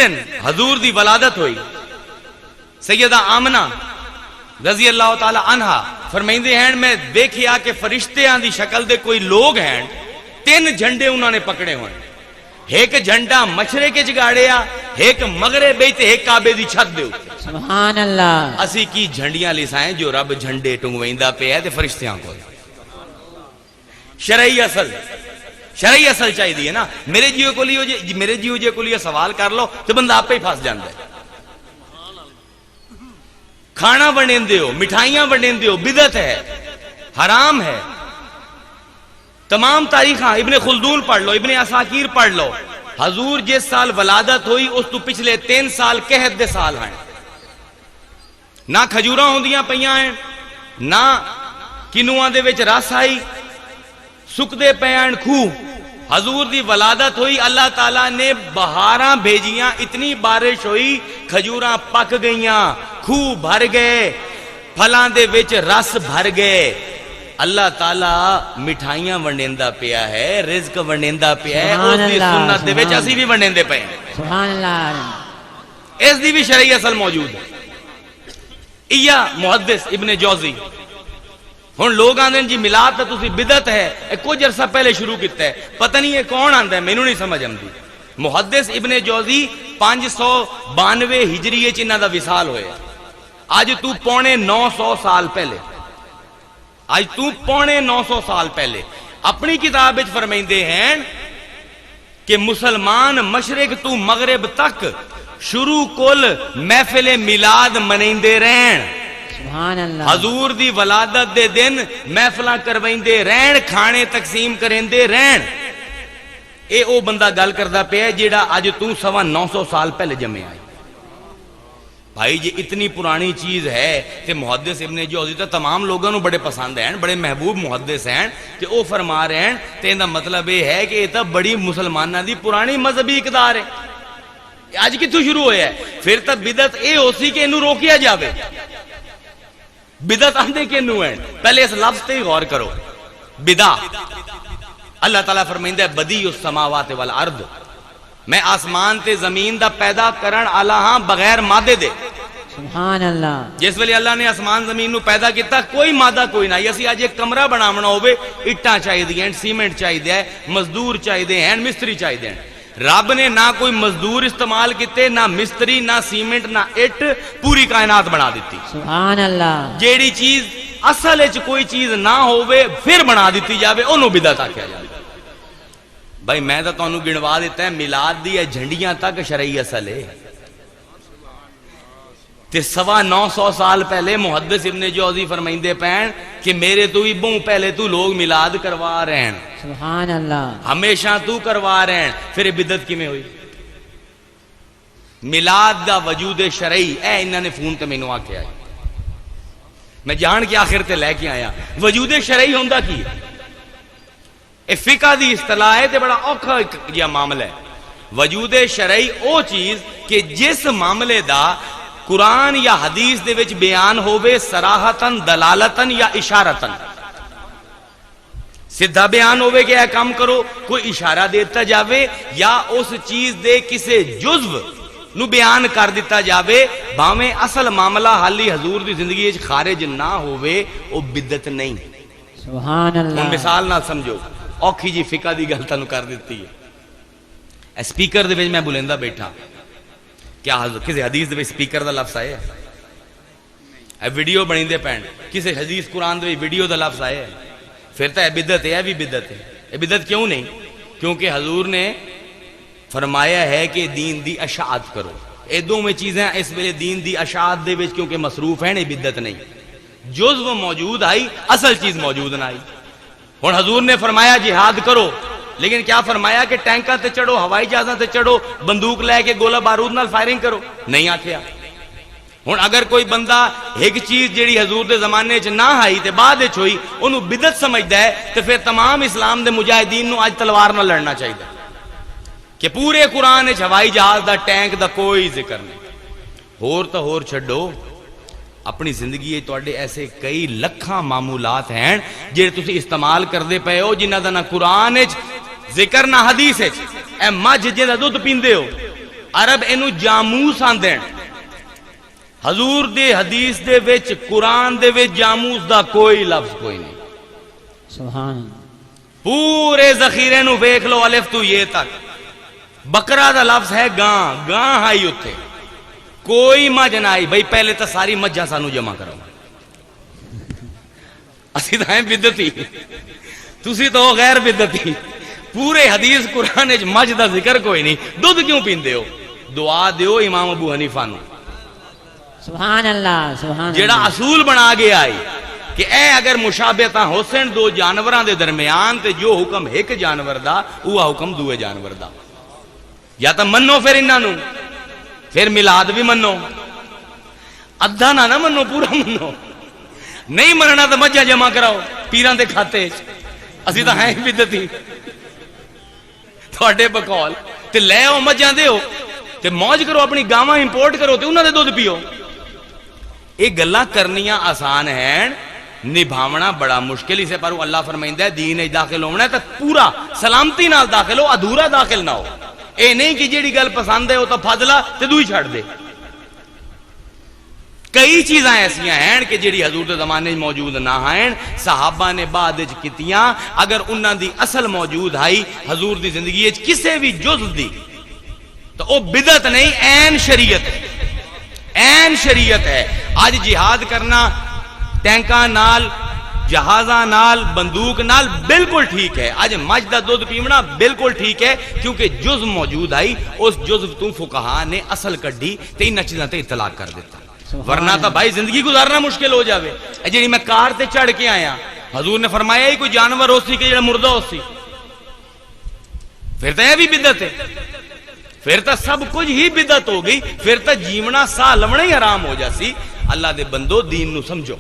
دن حضور دی ولادت ہوئی. سیدہ آمنہ رضی اللہ تعالی عنہا فرمائندے ہیں میں دیکھیا کہ فرشتیاں دی شکل دے کوئی لوگ ہیں, 3 جھنڈے انہوں نے پکڑے ہوئے, ایک جھنڈا مشرق وچ گاڑیا, ایک مغرب وچ تے ایک کعبے دی چھت دے اوپر. سبحان اللہ. اسی کی جھنڈیاں لسائیں جو رب جھنڈے ٹنگویندا پیا تے فرشتیاں کو. شرعی اصل چاہیے دی ہے نا. میرے جیو کو لیے سوال کر لو تو بندہ آپ پہ ہی پھنس جاندہ ہے. کھانا ونڈیندے ہو, مٹھائیاں ونڈیندے ہو, بدعت ہے, حرام ہے. تمام تاریخاں ابن خلدون پڑھ لو, ابن عساکیر پڑھ لو. حضور جس سال ولادت ہوئی اس تو پچھلے 3 سال قحط دے سال ہیں. نہ کھجوراں ہوندیاں پیاں ہیں, نہ کنواں دے وچ رس آئی, سکدے پیان کھو. حضور دی ولادت ہوئی, اللہ تعالیٰ نے بہاراں بھیجیاں, اتنی بارش ہوئی, کھجوراں پک گئیاں, کھو بھر گئے, پھلاں دے وچ رس بھر گئے. اللہ تعالیٰ مٹھائیاں ونڈیندا پیا ہے, رزق ونڈیندا پیا ہے, اس دی سنت دے وچ اسی بھی ونڈیندے پئے ہیں. سبحان اللہ. اس دی بھی شرعی اصل موجود ہے. ایا محدث ابن جوزی ہن لوگ آندے جی میلاد تے تسی بدعت ہے, کچھ عرصہ پہلے شروع کیتا ہے, پتہ نہیں یہ کون آندا ہے, مینوں نہیں سمجھ آندی. محدث ابن جوزی 592 ہجری وچ انہاں دا وصال ہویا. اج تو پونے 900 سال پہلے, اج تو پونے 900 سال پہلے اپنی کتاب وچ فرمائندے ہیں کہ مسلمان مشرق تو مغرب تک شروع کل محفل میلاد منیندے رہن. سبحان اللہ. حضور دی ولادت دے دن محفلاں کرویندے رہن, کھانے تقسیم کریندے رہن. اے او بندہ گل کردا پیا جیڑا اج تو 950 سال پہلے جمے آئی. بھائی جی اتنی پرانی چیز ہے کہ محدث ابن جوزی تو تمام لوگوں بڑے پسند ہیں, بڑے محبوب محدث ہیں, کہ او فرما رہے ہیں تے دا مطلب یہ ہے کہ یہ تو بڑی مسلمانہ دی پرانی مذہبی اقدار ہے. آج کتوں شروع ہویا ہے؟ پھر تو بدعت اے ہو سی کہ انہوں روکیا جاوے. بدعت آندے کینوں ہیں؟ پہلے اس لفظ تے غور کرو. بدع, اللہ تعالیٰ فرمائندہ ہے بدیع السماوات والارض, میں آسمان تے زمین دا پیدا کرن والا ہاں بغیر مادے دے. سبحان اللہ. جس ویلے اللہ نے آسمان زمین نو پیدا کیتا کوئی مادہ کوئی نہ. اسی اج ایک کمرہ بناونا ہوے, اٹاں چاہیے ہیں, سیمنٹ چاہیے, مزدور چاہیے ہیں, مستری چاہیے ہیں. رب نے نہ کوئی مزدور استعمال کیتے, نہ مستری, نہ سیمنٹ, نہ اٹ, پوری کائنات بنا دیتی. سبحان اللہ. جیڑی چیز اصل وچ کوئی چیز نہ ہوے پھر بنا دیتی جاوے اونوں بدعت آکھیا جائے. بھائی میں تو تانوں گنوا دیتا ہے میلاد دی جھنڈیاں تک شرعی اصل ہے. تے 950 سال پہلے محدث ابن جوزی فرمائندے پین کہ میرے تو بھی بہوں پہلے تو لوگ میلاد کروا رہے ہیں. سبحان اللہ. ہمیشہ تو کروا رہے ہیں, پھر بدعت کیویں ہوئی؟ میلاد دا وجود شرعی اے انہاں نے فون تے مینوں آکھیا ہے, میں جان کے آخر تے لے کے آیا. وجود شرعی ہوندا کی ہے؟ اے فقہ دی اصطلاح ہے تے بڑا اوکھا جہا معاملہ ہے. وجود شرعی او چیز کہ جس معاملے دا قرآن یا حدیث دے وچ بیان ہووے صراحتاً, دلالتاً یا اشارتاً. سدھا بیان ہووے کہ اے کام کرو, کوئی اشارہ دیتا جاوے, یا اس چیز دے کسے جزو نو بیان کر دیتا جاوے, بھاویں اصل معاملہ حالی حضور دی زندگی وچ خارج نہ ہووے, او بدعت نہیں. سبحان اللہ. مثال نہ سمجھو, اوکھی جی فقہ دی گل تانوں کر دیتی ہے. سپیکر دے وچ میں بولیندا بیٹھا, کیا کسی حدیث دے وچ سپیکر دا لفظ آیا ہے؟ اے ویڈیو بنی دے پین کسی حدیث قرآن دے وچ ویڈیو دا لفظ آیا ہے؟ پھر تو اے بدعت ہے, اے بھی بدعت ہے. اے بدعت کیوں نہیں؟ کیونکہ حضور نے فرمایا ہے کہ دین دی اشاعت کرو. اے دونوں چیزیں اس ویلے دین دی اشاعت دے وچ کیونکہ مصروف ہیں, اے بدعت نہیں. جزو موجود آئی, اصل چیز موجود نہ آئی. ہن حضور نے فرمایا جہاد کرو, لیکن کیا فرمایا کہ ٹینکاں تے چڑھو, ہوائی جہازاں تے چڑھو, بندوق لے کے گولہ بارود نال فائرنگ کرو؟ نہیں آکھیا. ہن اگر کوئی بندہ ایک چیز جیڑی حضور دے زمانے چ نہ آئی تے بعد وچ ہوئی اونوں بدعت سمجھدا ہے, تے پھر تمام اسلام دے مجاہدین نو اج تلوار نال لڑنا چاہیے کہ پورے قرآن وچ ہوائی جہاز دا, ٹینک دا کوئی ذکر نہیں. ہور تو ہور چھڈو, اپنی زندگی تواڈے ایسے کئی لکھاں معمولات ہیں جڑے تسی استعمال کردے پئے ہو جنہاں دا نہ قرآن وچ ذکر نہ حدیث وچ. اے مجھ جے دا دودھ پیندے ہو, عرب اینو جاموس آندے حضور دے حدیث دے وچ قرآن دے وچ جاموس دا کوئی لفظ کوئی نہیں. سبحان اللہ. پورے ذخیرے نو ویکھ لو الف تو یہ تک. بکرا دا لفظ ہے گاں، گاں آئی اتھے کوئی مجھ نہ آئی. بھئی پہلے تو ساری مجھا سانو جمع کرو. اسی تو ہیں بدتی، تسی تو غیر بدتی. پورے حدیث قرآن وچ مجھ دا ذکر کوئی نہیں. دودھ کیوں پیندے ہو؟ دعا دیو امام ابو حنیفہ نو سبحان اللہ. سبحان جیڑا اللہ. اصول بنا گیا آئی کہ اے اگر مشابہتاں حسن دو جانوراں دے درمیان تے جو حکم ایک جانور دا وہ حکم دوے جانور دا. یا تو منو پھر انہاں نو، پھر میلاد بھی منو. ادھا نہ منو، پورا منو. نہیں مننا تو مجھا جمع کراؤ پیران دے کھاتے. اسی تو ہیں بدتی تھوڑے بقول تے لے آؤ مجھا دے ہو تے موج کرو، اپنی گاواں امپورٹ کرو تے انہاں دے دودھ پیو. یہ گلاں کرنیاں آسان ہیں، نبھاونا بڑا مشکل. اسے پر اللہ فرمائندہ ہے دین اچ داخل ہونا ہے تو پورا سلامتی نال داخل ہو، ادھورا داخل نہ ہو. اے نہیں کہ جیڑی گل پسند ہے وہ تو پھدلا تے دوئی چھڑ دے. کئی چیزاں ایسیاں ہیں کہ جیڑی حضور دے زمانے موجود نہ ہیں، صحابہ نے بعد وچ کیتیاں. اگر انہاں دی اصل موجود آئی حضور دی زندگی وچ کسے بھی جز دی تو او بدعت نہیں، عین شریعت ہے. عین شریعت ہے. آج جہاد کرنا ٹینکاں نال، جہازاں نال، بندوق نال بالکل ٹھیک ہے. آج مجھ دا دودھ پیونا بالکل ٹھیک ہے کیونکہ جز موجود آئی. اس جز تو فقہا نے اصل کڈی تے انہاں چیزاں تے اطلاق کر دیتا. ورنہ تو بھائی زندگی گزارنا مشکل ہو جاوے. جی میں کار تے چڑھ کے آیا، حضور نے فرمایا ہی کوئی جانور ہو سی کہ جڑا مردہ ہو سی، پھر تو یہ بھی بدعت ہے. پھر تو سب کچھ ہی بدعت ہو گئی. پھر تو جیونا سا لمنا ہی حرام ہو جاسی. اللہ دے بندو دین نو سمجھو.